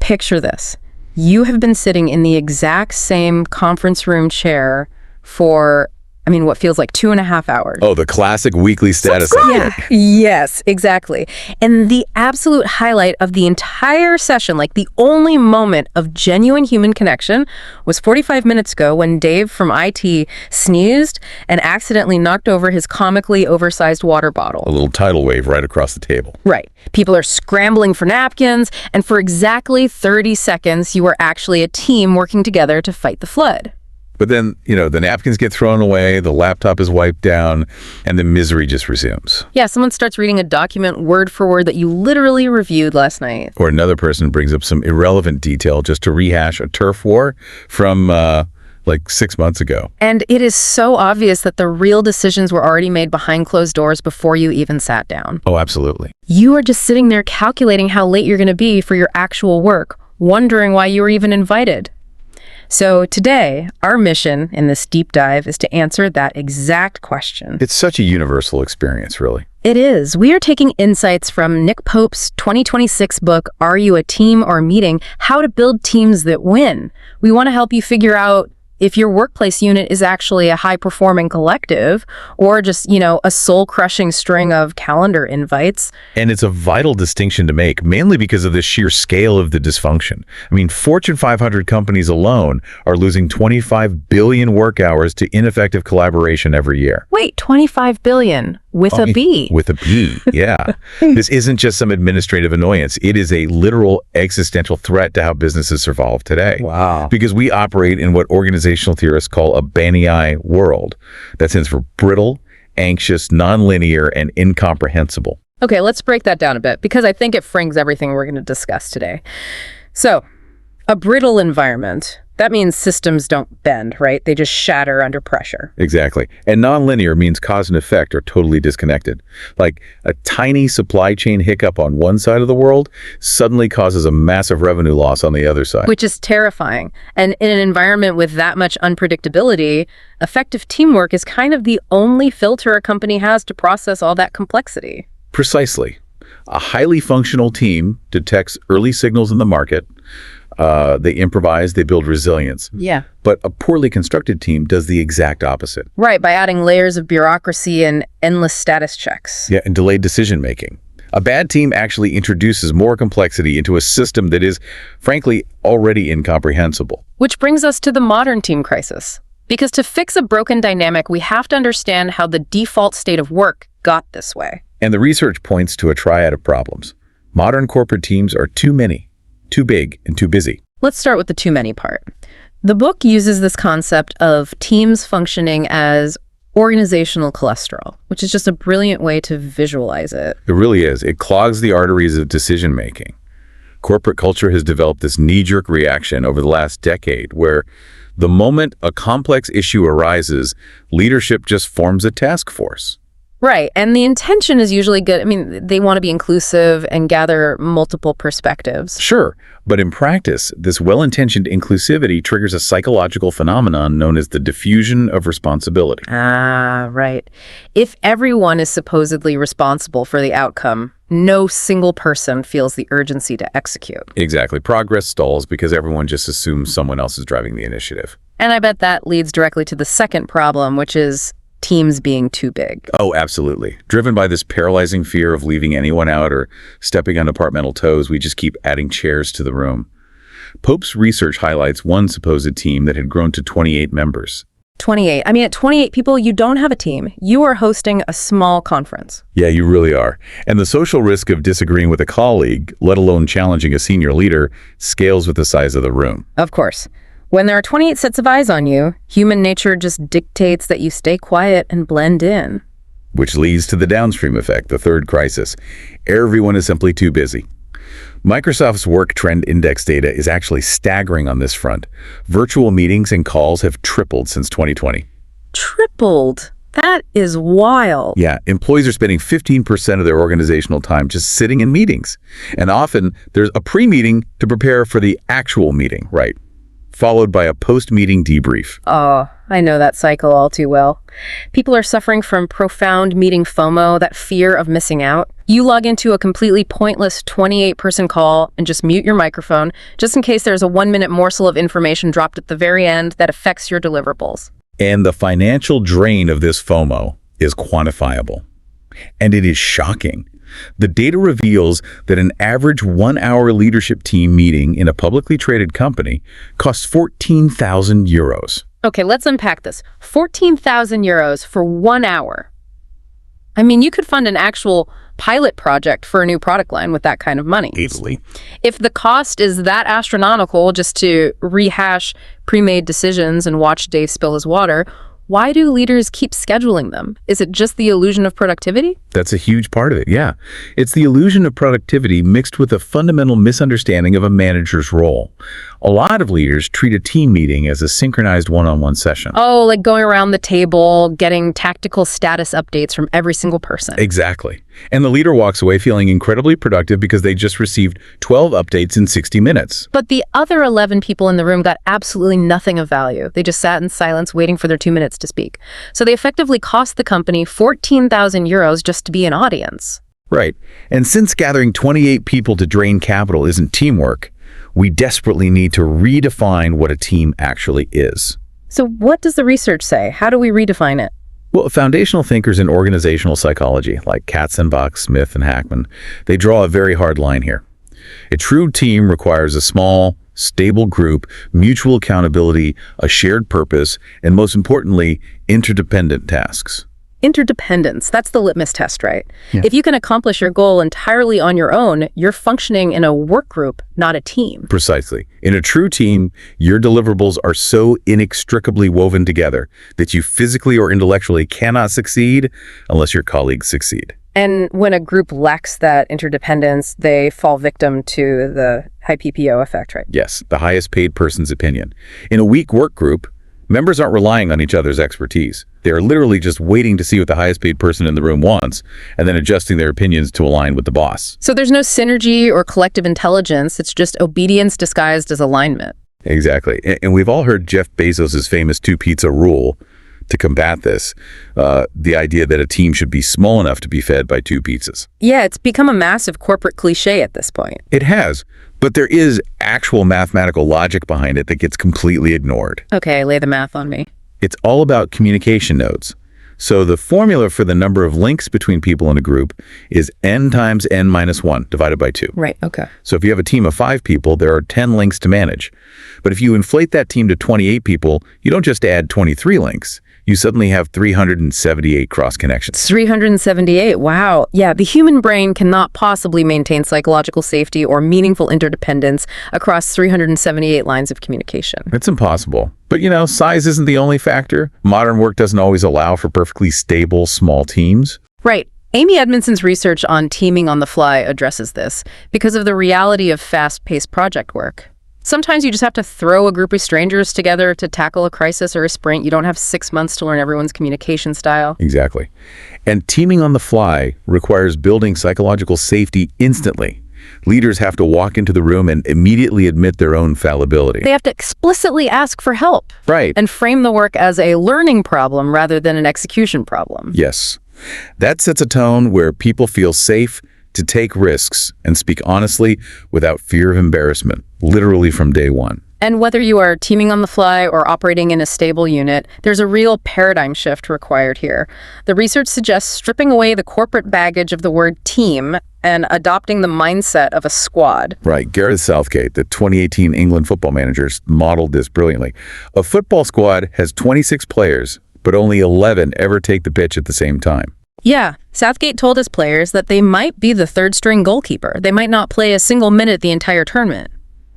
Picture this. You have been sitting in the exact same conference room chair for, what feels like 2.5 hours. Oh, the classic weekly status update. Yeah. Yes, exactly. And the absolute highlight of the entire session, like the only moment of genuine human connection, was 45 minutes ago when Dave from IT sneezed and accidentally knocked over his comically oversized water bottle. A little tidal wave right across the table. Right. People are scrambling for napkins, and for exactly 30 seconds, you were actually a team working together to fight the flood. But then, the napkins get thrown away, the laptop is wiped down, and the misery just resumes. Yeah, someone starts reading a document word for word that you literally reviewed last night. Or another person brings up some irrelevant detail just to rehash a turf war from, 6 months ago. And it is so obvious that the real decisions were already made behind closed doors before you even sat down. Oh, absolutely. You are just sitting there calculating how late you're going to be for your actual work, wondering why you were even invited. So today, our mission in this deep dive is to answer that exact question. It's such a universal experience, really. It is. We are taking insights from Nick Pope's 2026 book, Are You a Team or a Meeting? How to Build Teams That Win. We want to help you figure out if your workplace unit is actually a high-performing collective or just, a soul-crushing string of calendar invites. And it's a vital distinction to make, mainly because of the sheer scale of the dysfunction. Fortune 500 companies alone are losing 25 billion work hours to ineffective collaboration every year. Wait, 25 billion with a B. With a B, yeah. This isn't just some administrative annoyance. It is a literal existential threat to how businesses survive today. Wow. Because we operate in what organizational theorists call a Bani world. That stands for brittle, anxious, nonlinear, and incomprehensible. Okay, let's break that down a bit because I think it frames everything we're going to discuss today. So, a brittle environment, that means systems don't bend, right? They just shatter under pressure. Exactly. And nonlinear means cause and effect are totally disconnected. Like a tiny supply chain hiccup on one side of the world suddenly causes a massive revenue loss on the other side. Which is terrifying. And in an environment with that much unpredictability, effective teamwork is kind of the only filter a company has to process all that complexity. Precisely. A highly functional team detects early signals in the market. They improvise, they build resilience. Yeah. But a poorly constructed team does the exact opposite. Right, by adding layers of bureaucracy and endless status checks. Yeah, and delayed decision-making. A bad team actually introduces more complexity into a system that is, frankly, already incomprehensible. Which brings us to the modern team crisis. Because to fix a broken dynamic, we have to understand how the default state of work got this way. And the research points to a triad of problems. Modern corporate teams are too many, too big, and too busy. Let's start with the too many part. The book uses this concept of teams functioning as organizational cholesterol, which is just a brilliant way to visualize it. It really is. It clogs the arteries of decision-making. Corporate culture has developed this knee-jerk reaction over the last decade where the moment a complex issue arises, leadership just forms a task force. Right, and the intention is usually good. They want to be inclusive and gather multiple perspectives. Sure, but in practice, this well-intentioned inclusivity triggers a psychological phenomenon known as the diffusion of responsibility. Ah, right. If everyone is supposedly responsible for the outcome, no single person feels the urgency to execute. Exactly. Progress stalls because everyone just assumes someone else is driving the initiative. And I bet that leads directly to the second problem, which is teams being too big. Oh, absolutely. Driven by this paralyzing fear of leaving anyone out or stepping on departmental toes, we just keep adding chairs to the room. Pope's research highlights one supposed team that had grown to 28 members. 28. At 28 people, you don't have a team. You are hosting a small conference. Yeah, you really are. And the social risk of disagreeing with a colleague, let alone challenging a senior leader, scales with the size of the room. Of course. When there are 28 sets of eyes on you, human nature just dictates that you stay quiet and blend in. Which leads to the downstream effect, the third crisis. Everyone is simply too busy. Microsoft's Work Trend Index data is actually staggering on this front. Virtual meetings and calls have tripled since 2020. Tripled? That is wild. Yeah, employees are spending 15% of their organizational time just sitting in meetings. And often, there's a pre-meeting to prepare for the actual meeting, right? Followed by a post-meeting debrief. Oh, I know that cycle all too well. People are suffering from profound meeting FOMO, that fear of missing out. You log into a completely pointless 28-person call and just mute your microphone, just in case there's a 1-minute morsel of information dropped at the very end that affects your deliverables. And the financial drain of this FOMO is quantifiable. And it is shocking. The data reveals that an average 1-hour leadership team meeting in a publicly traded company costs 14,000 euros. Okay, let's unpack this. 14,000 euros for 1 hour. I mean, you could fund an actual pilot project for a new product line with that kind of money. Easily. If the cost is that astronomical just to rehash pre-made decisions and watch Dave spill his water, why do leaders keep scheduling them? Is it just the illusion of productivity? That's a huge part of it, yeah. It's the illusion of productivity mixed with a fundamental misunderstanding of a manager's role. A lot of leaders treat a team meeting as a synchronized one-on-one session. Oh, like going around the table, getting tactical status updates from every single person. Exactly. And the leader walks away feeling incredibly productive because they just received 12 updates in 60 minutes. But the other 11 people in the room got absolutely nothing of value. They just sat in silence waiting for their 2 minutes to speak. So they effectively cost the company 14,000 euros just to be an audience. Right. And since gathering 28 people to drain capital isn't teamwork, we desperately need to redefine what a team actually is. So what does the research say? How do we redefine it? Well, foundational thinkers in organizational psychology, like Katzenbach, Smith, and Hackman, they draw a very hard line here. A true team requires a small, stable group, mutual accountability, a shared purpose, and most importantly, interdependent tasks. Interdependence, that's the litmus test, right? Yeah. If you can accomplish your goal entirely on your own, you're functioning in a work group, not a team. Precisely. In a true team, your deliverables are so inextricably woven together that you physically or intellectually cannot succeed unless your colleagues succeed. And when a group lacks that interdependence, they fall victim to the high PPO effect, right? Yes, the highest paid person's opinion. In a weak work group, members aren't relying on each other's expertise. They are literally just waiting to see what the highest paid person in the room wants and then adjusting their opinions to align with the boss. So there's no synergy or collective intelligence. It's just obedience disguised as alignment. Exactly. And we've all heard Jeff Bezos' famous 2-pizza rule to combat this, the idea that a team should be small enough to be fed by 2 pizzas. Yeah, it's become a massive corporate cliche at this point. It has, but there is actual mathematical logic behind it that gets completely ignored. Okay, lay the math on me. It's all about communication nodes. So the formula for the number of links between people in a group is n times n minus 1 divided by 2. Right, okay. So if you have a team of 5 people, there are 10 links to manage. But if you inflate that team to 28 people, you don't just add 23 links. You suddenly have 378 cross connections. 378, wow. Yeah, the human brain cannot possibly maintain psychological safety or meaningful interdependence across 378 lines of communication. It's impossible. But size isn't the only factor. Modern work doesn't always allow for perfectly stable, small teams. Right. Amy Edmondson's research on teaming on the fly addresses this because of the reality of fast-paced project work. Sometimes you just have to throw a group of strangers together to tackle a crisis or a sprint. You don't have 6 months to learn everyone's communication style. Exactly. And teaming on the fly requires building psychological safety instantly. Leaders have to walk into the room and immediately admit their own fallibility. They have to explicitly ask for help. Right. And frame the work as a learning problem rather than an execution problem. Yes. That sets a tone where people feel safe to take risks and speak honestly without fear of embarrassment, literally from day one. And whether you are teaming on the fly or operating in a stable unit, there's a real paradigm shift required here. The research suggests stripping away the corporate baggage of the word team and adopting the mindset of a squad. Right. Gareth Southgate, the 2018 England football manager, modeled this brilliantly. A football squad has 26 players, but only 11 ever take the pitch at the same time. Yeah, Southgate told his players that they might be the third-string goalkeeper. They might not play a single minute the entire tournament,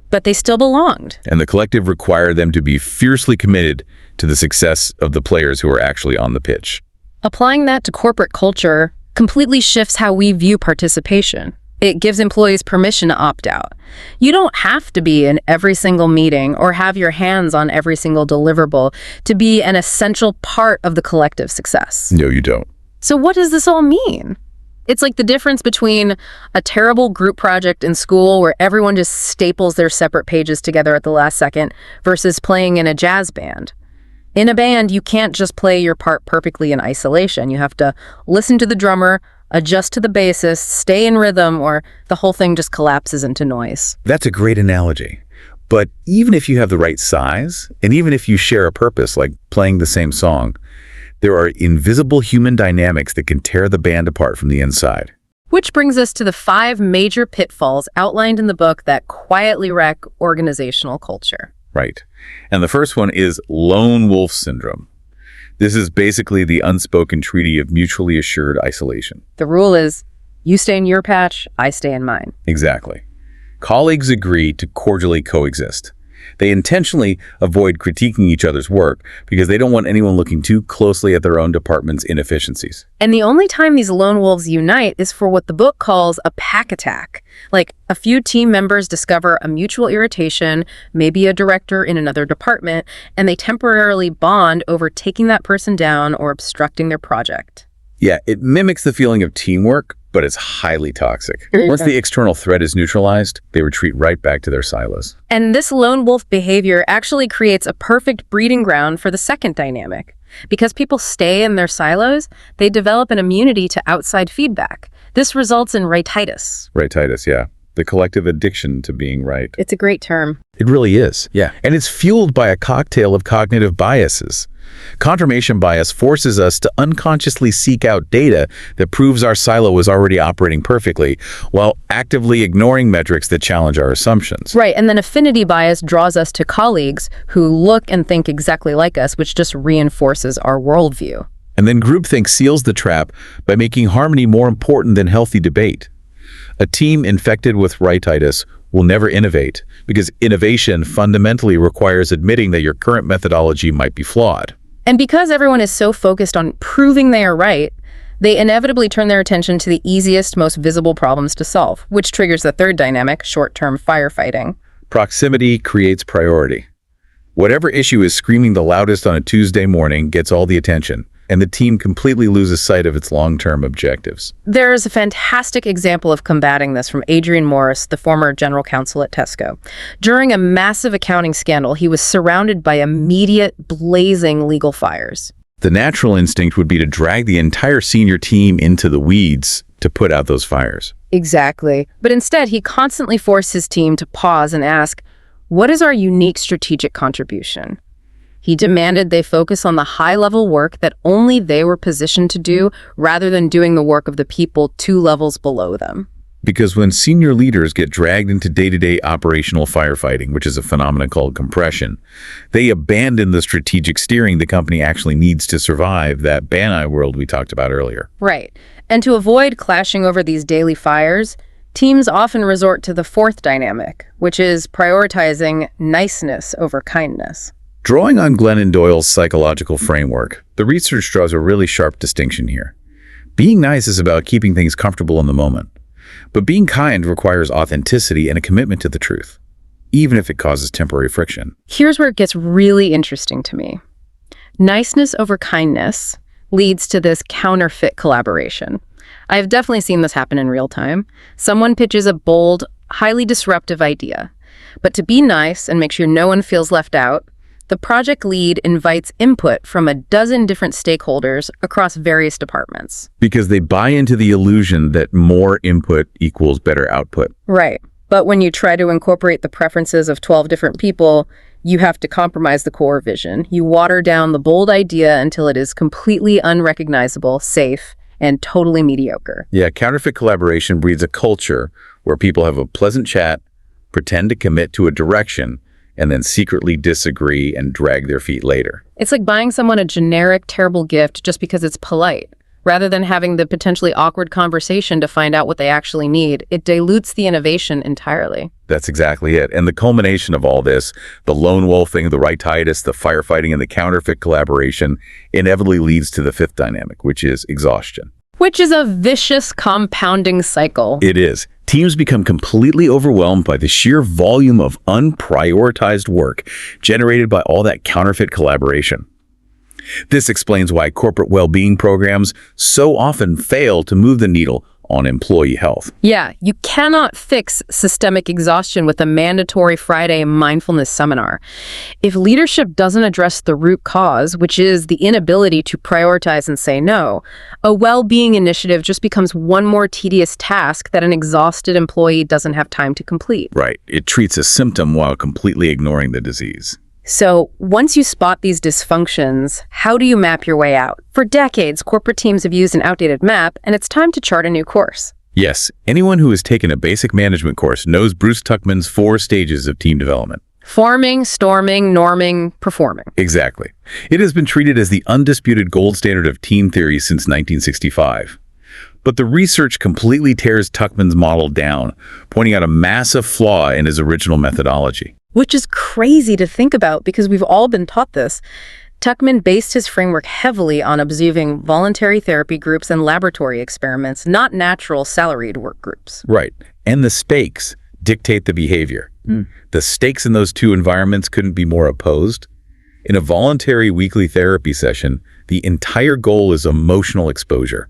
but they still belonged. And the collective required them to be fiercely committed to the success of the players who are actually on the pitch. Applying that to corporate culture completely shifts how we view participation. It gives employees permission to opt out. You don't have to be in every single meeting or have your hands on every single deliverable to be an essential part of the collective success. No, you don't. So what does this all mean? It's like the difference between a terrible group project in school where everyone just staples their separate pages together at the last second versus playing in a jazz band. In a band, you can't just play your part perfectly in isolation. You have to listen to the drummer, adjust to the basis, stay in rhythm, or the whole thing just collapses into noise. That's a great analogy. But even if you have the right size, and even if you share a purpose, like playing the same song, there are invisible human dynamics that can tear the band apart from the inside. Which brings us to the 5 major pitfalls outlined in the book that quietly wreck organizational culture. Right. And the first one is lone wolf syndrome. This is basically the unspoken treaty of mutually assured isolation. The rule is, you stay in your patch, I stay in mine. Exactly. Colleagues agree to cordially coexist. They intentionally avoid critiquing each other's work because they don't want anyone looking too closely at their own department's inefficiencies. And the only time these lone wolves unite is for what the book calls a pack attack. Like, a few team members discover a mutual irritation, maybe a director in another department, and they temporarily bond over taking that person down or obstructing their project. Yeah, it mimics the feeling of teamwork, but it's highly toxic. Once the external threat is neutralized, they retreat right back to their silos. And this lone wolf behavior actually creates a perfect breeding ground for the second dynamic. Because people stay in their silos, they develop an immunity to outside feedback. This results in rightitis. Rightitis, yeah. The collective addiction to being right. It's a great term. It really is. Yeah. And it's fueled by a cocktail of cognitive biases. Confirmation bias forces us to unconsciously seek out data that proves our silo is already operating perfectly, while actively ignoring metrics that challenge our assumptions. Right, and then affinity bias draws us to colleagues who look and think exactly like us, which just reinforces our worldview. And then groupthink seals the trap by making harmony more important than healthy debate. A team infected with rightitis will never innovate, because innovation fundamentally requires admitting that your current methodology might be flawed. And because everyone is so focused on proving they are right, they inevitably turn their attention to the easiest, most visible problems to solve, which triggers the third dynamic, short-term firefighting. Proximity creates priority. Whatever issue is screaming the loudest on a Tuesday morning gets all the attention, and the team completely loses sight of its long-term objectives. There is a fantastic example of combating this from Adrian Morris, the former general counsel at Tesco. During a massive accounting scandal, he was surrounded by immediate, blazing legal fires. The natural instinct would be to drag the entire senior team into the weeds to put out those fires. Exactly. But instead, he constantly forced his team to pause and ask, what is our unique strategic contribution? He demanded they focus on the high-level work that only they were positioned to do, rather than doing the work of the people 2 levels below them. Because when senior leaders get dragged into day-to-day operational firefighting, which is a phenomenon called compression, they abandon the strategic steering the company actually needs to survive that Banai world we talked about earlier. Right. And to avoid clashing over these daily fires, teams often resort to the fourth dynamic, which is prioritizing niceness over kindness. Drawing on Glennon Doyle's psychological framework, the research draws a really sharp distinction here. Being nice is about keeping things comfortable in the moment, but being kind requires authenticity and a commitment to the truth, even if it causes temporary friction. Here's where it gets really interesting to me. Niceness over kindness leads to this counterfeit collaboration. I've definitely seen this happen in real time. Someone pitches a bold, highly disruptive idea, but to be nice and make sure no one feels left out, the project lead invites input from a dozen different stakeholders across various departments. Because they buy into the illusion that more input equals better output. Right. But when you try to incorporate the preferences of 12 different people, you have to compromise the core vision. You water down the bold idea until it is completely unrecognizable, safe, and totally mediocre. Yeah, counterfeit collaboration breeds a culture where people have a pleasant chat, pretend to commit to a direction, and then secretly disagree and drag their feet later. It's like buying someone a generic, terrible gift just because it's polite. Rather than having the potentially awkward conversation to find out what they actually need, it dilutes the innovation entirely. That's exactly it. And the culmination of all this, the lone wolf thing, the rightitis, the firefighting, and the counterfeit collaboration, inevitably leads to the fifth dynamic, which is exhaustion. Which is a vicious compounding cycle. It is. Teams become completely overwhelmed by the sheer volume of unprioritized work generated by all that counterfeit collaboration. This explains why corporate well-being programs so often fail to move the needle on employee health. Yeah, you cannot fix systemic exhaustion with a mandatory Friday mindfulness seminar. If leadership doesn't address the root cause, which is the inability to prioritize and say no, a well-being initiative just becomes one more tedious task that an exhausted employee doesn't have time to complete. Right. It treats a symptom while completely ignoring the disease. So once you spot these dysfunctions, how do you map your way out? For decades, corporate teams have used an outdated map, and it's time to chart a new course. Yes, anyone who has taken a basic management course knows Bruce Tuckman's 4 stages of team development. Forming, storming, norming, performing. Exactly. It has been treated as the undisputed gold standard of team theory since 1965. But the research completely tears Tuckman's model down, pointing out a massive flaw in his original methodology. Which is crazy to think about because we've all been taught this. Tuckman based his framework heavily on observing voluntary therapy groups and laboratory experiments, not natural salaried work groups. Right. And the stakes dictate the behavior. The stakes in those two environments couldn't be more opposed. In a voluntary weekly therapy session, the entire goal is emotional exposure.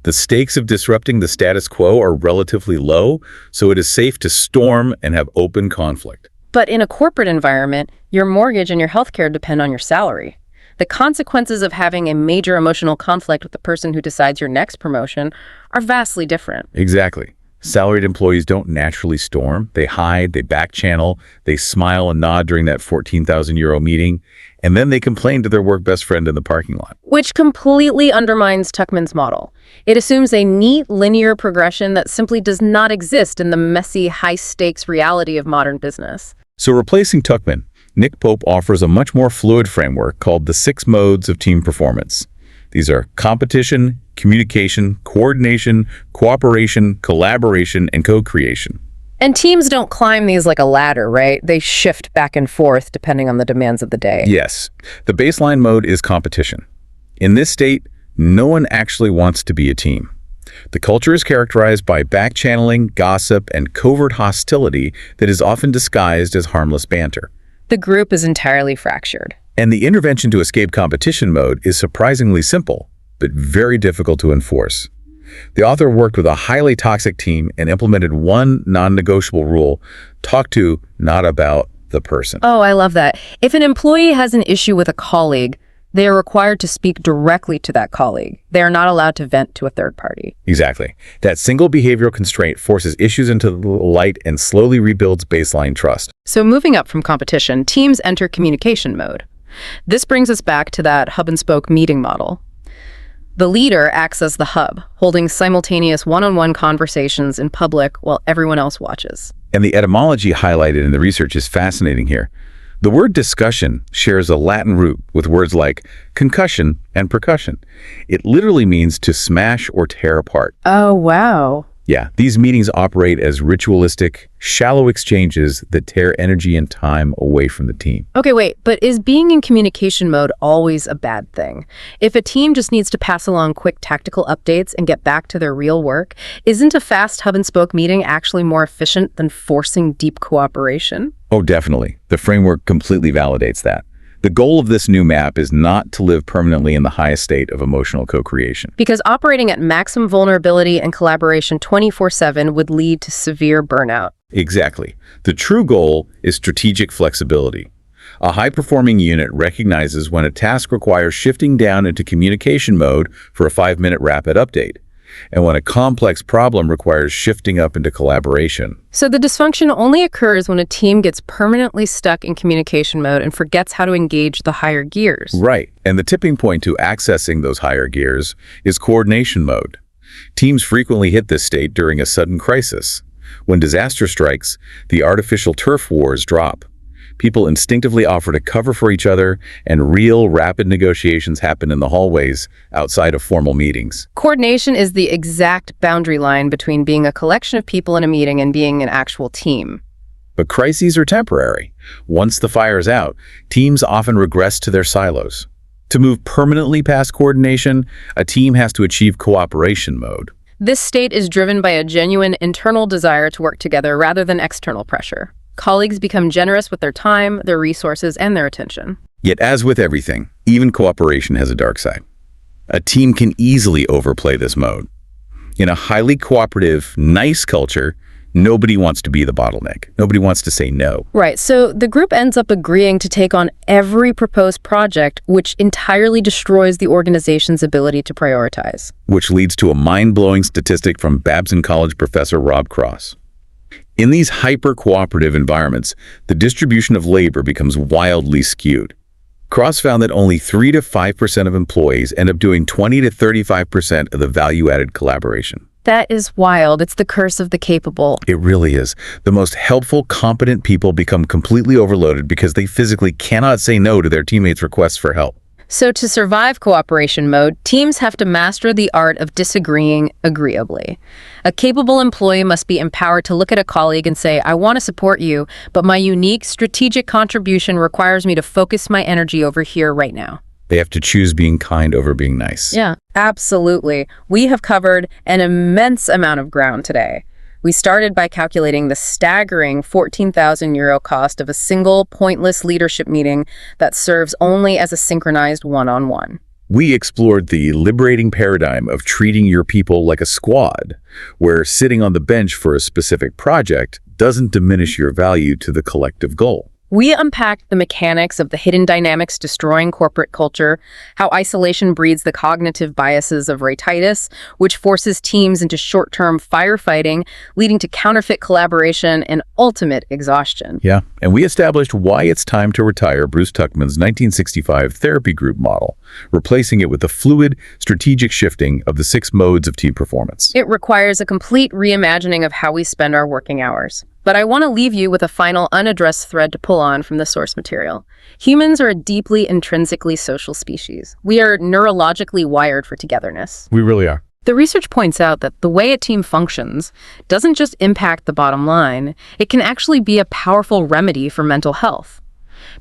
The stakes of disrupting the status quo are relatively low, so it is safe to storm and have open conflict. But in a corporate environment, your mortgage and your healthcare depend on your salary. The consequences of having a major emotional conflict with the person who decides your next promotion are vastly different. Exactly. Salaried employees don't naturally storm. They hide, they back-channel, they smile and nod during that €14,000 meeting, and then they complain to their work best friend in the parking lot. Which completely undermines Tuckman's model. It assumes a neat, linear progression that simply does not exist in the messy, high-stakes reality of modern business. So replacing Tuckman, Nick Pope offers a much more fluid framework called the 6 modes of team performance. These are competition, communication, coordination, cooperation, collaboration, and co-creation. And teams don't climb these like a ladder, right? They shift back and forth depending on the demands of the day. Yes. The baseline mode is competition. In this state, no one actually wants to be a team. The culture is characterized by back-channeling, gossip, and covert hostility that is often disguised as harmless banter. The group is entirely fractured. And the intervention to escape competition mode is surprisingly simple, but very difficult to enforce. The author worked with a highly toxic team and implemented one non-negotiable rule: talk to, not about, the person. Oh, I love that. If an employee has an issue with a colleague, they are required to speak directly to that colleague. They are not allowed to vent to a third party. Exactly. That single behavioral constraint forces issues into the light and slowly rebuilds baseline trust. So moving up from competition, teams enter communication mode. This brings us back to that hub-and-spoke meeting model. The leader acts as the hub, holding simultaneous one-on-one conversations in public while everyone else watches. And the etymology highlighted in the research is fascinating here. The word discussion shares a Latin root with words like concussion and percussion. It literally means to smash or tear apart. Oh, wow. Yeah, these meetings operate as ritualistic, shallow exchanges that tear energy and time away from the team. Okay, wait, but is being in communication mode always a bad thing? If a team just needs to pass along quick tactical updates and get back to their real work, isn't a fast hub-and-spoke meeting actually more efficient than forcing deep cooperation? Oh, definitely. The framework completely validates that. The goal of this new map is not to live permanently in the highest state of emotional co-creation. Because operating at maximum vulnerability and collaboration 24/7 would lead to severe burnout. Exactly. The true goal is strategic flexibility. A high-performing unit recognizes when a task requires shifting down into communication mode for a 5-minute rapid update, and when a complex problem requires shifting up into collaboration. So the dysfunction only occurs when a team gets permanently stuck in communication mode and forgets how to engage the higher gears. Right. And the tipping point to accessing those higher gears is coordination mode. Teams frequently hit this state during a sudden crisis. When disaster strikes, the artificial turf wars drop. People instinctively offer to cover for each other, and real, rapid negotiations happen in the hallways outside of formal meetings. Coordination is the exact boundary line between being a collection of people in a meeting and being an actual team. But crises are temporary. Once the fire's out, teams often regress to their silos. To move permanently past coordination, a team has to achieve cooperation mode. This state is driven by a genuine internal desire to work together rather than external pressure. Colleagues become generous with their time, their resources, and their attention. Yet, as with everything, even cooperation has a dark side. A team can easily overplay this mode. In a highly cooperative, nice culture, nobody wants to be the bottleneck. Nobody wants to say no. Right, so the group ends up agreeing to take on every proposed project, which entirely destroys the organization's ability to prioritize. Which leads to a mind-blowing statistic from Babson College professor Rob Cross. In these hyper-cooperative environments, the distribution of labor becomes wildly skewed. Cross found that only 3 to 5% of employees end up doing 20 to 35% of the value-added collaboration. That is wild. It's the curse of the capable. It really is. The most helpful, competent people become completely overloaded because they physically cannot say no to their teammates' requests for help. So to survive cooperation mode, teams have to master the art of disagreeing agreeably. A capable employee must be empowered to look at a colleague and say, I want to support you, but my unique strategic contribution requires me to focus my energy over here right now. They have to choose being kind over being nice. Yeah, absolutely. We have covered an immense amount of ground today. We started by calculating the staggering €14,000 cost of a single, pointless leadership meeting that serves only as a synchronized one-on-one. We explored the liberating paradigm of treating your people like a squad, where sitting on the bench for a specific project doesn't diminish your value to the collective goal. We unpacked the mechanics of the hidden dynamics destroying corporate culture, how isolation breeds the cognitive biases of ratitis, which forces teams into short-term firefighting, leading to counterfeit collaboration and ultimate exhaustion. Yeah, and we established why it's time to retire Bruce Tuckman's 1965 therapy group model, replacing it with the fluid, strategic shifting of the 6 modes of team performance. It requires a complete reimagining of how we spend our working hours. But I want to leave you with a final unaddressed thread to pull on from the source material. Humans are a deeply intrinsically social species. We are neurologically wired for togetherness. We really are. The research points out that the way a team functions doesn't just impact the bottom line, it can actually be a powerful remedy for mental health.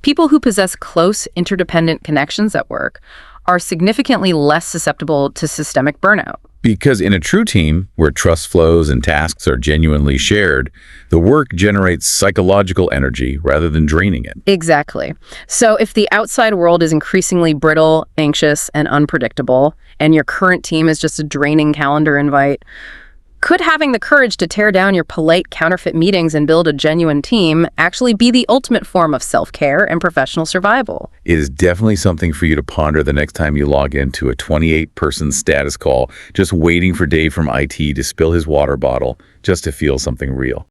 People who possess close, interdependent connections at work are significantly less susceptible to systemic burnout. Because in a true team, where trust flows and tasks are genuinely shared, the work generates psychological energy rather than draining it. Exactly. So if the outside world is increasingly brittle, anxious, and unpredictable, and your current team is just a draining calendar invite, could having the courage to tear down your polite counterfeit meetings and build a genuine team actually be the ultimate form of self-care and professional survival? It is definitely something for you to ponder the next time you log into a 28-person status call, just waiting for Dave from IT to spill his water bottle just to feel something real.